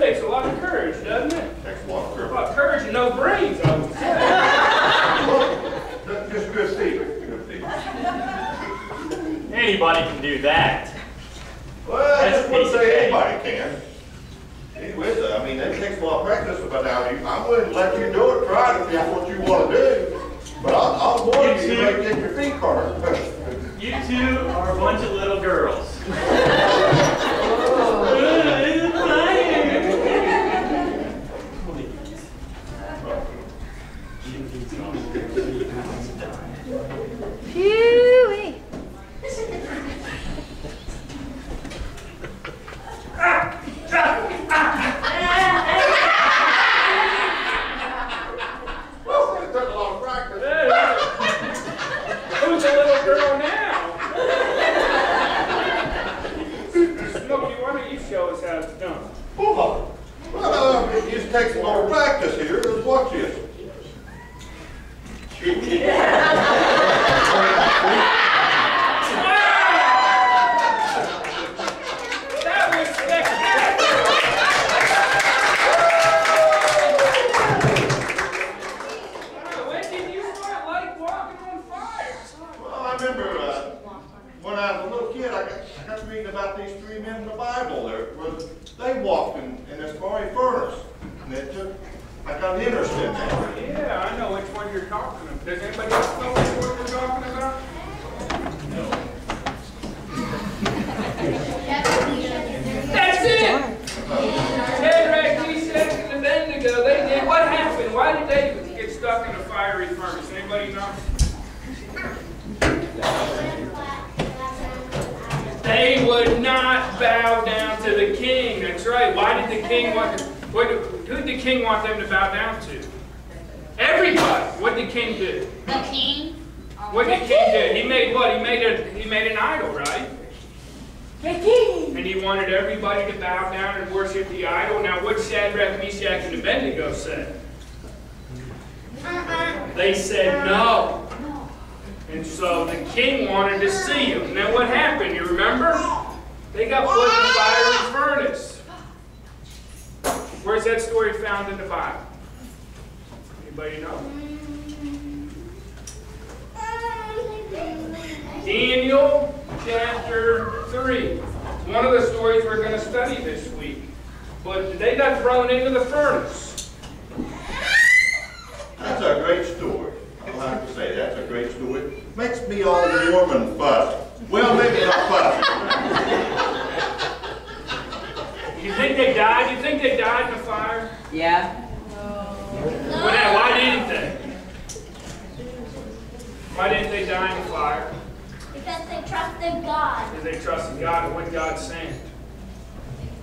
takes a lot of courage, doesn't it? Takes a lot of courage. A lot of courage and no brains, I would say. Just good feeling. Good feeling. Anybody can do that. Well, I just wouldn't say anybody can. Anyways, I mean, it takes a lot of practice, but now I'm willing to let you do it. Try it if that's what you want to do. But I'll warn you, you may get your feet hurt. You two are a bunch of little girls. Phew-wee. Who's a little girl now? Smokey, why don't you show us how it's done? Well, it just takes a little practice here. Just watch this. That was spectacular. When did you start like walking on fire? Well, I remember when I was a little kid, I got to reading about these three men in the Bible. They walked in this fiery furnace. And I got interested in that. Yeah, I know which one you're talking about. Does anybody else know which one we're talking about? No. That's it! Shadrach, Meshach, and Abednego, they did. What happened? Why did they get stuck in a fiery furnace? Anybody know? They would not bow down to the king. That's right. Why did the king want to, who did the king want them to bow down to? Everybody. What did the king do? The king. What did the king do? He made what? He made an idol, right? The king. And he wanted everybody to bow down and worship the idol. Now, what did Shadrach, Meshach, and Abednego say? They said no. And so the king wanted to see them. Now what happened? You remember? They got put in the fiery furnace. Where's that story found in the Bible? Anybody know? Daniel chapter 3. It's one of the stories we're going to study this week. But they got thrown into the furnace. That's a great story. I have to say, that's a great story. Makes me all warm and fuzzy. Well, maybe not fuzzy. You think they died? You think they died in the fire? Yeah. Why didn't they? Why didn't they die in the fire? Because they trusted God. Because they trusted God and what God sent.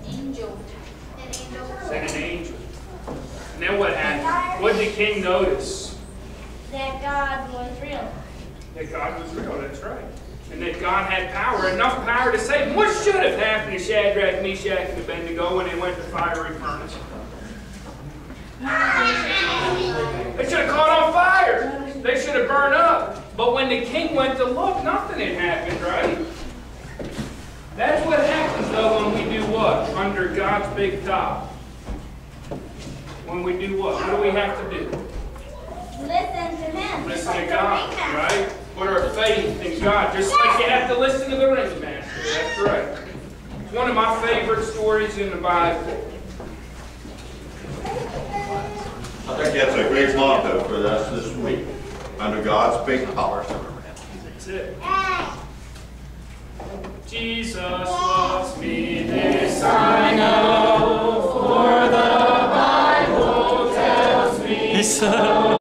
Angel. Sent an angel. And then what happened? What did the king notice? That God was real. That God was real, that's right. And that God had power, enough power to save them. What should have happened to Shadrach, Meshach, and Abednego when they went to fiery furnace? They should have caught on fire. They should have burned up. But when the king went to look, nothing had happened, right? That's what happens, though, when we do what? Under God's big top. When we do what? What do we have to do? Listen to him. Listen to God, right? Put our faith in God, just like you have to listen to the ringmaster. That's right. It's one of my favorite stories in the Bible. I think that's a great motto for us this week. Under God's big power. That's it. Jesus loves me, this I know, for the Bible tells me so.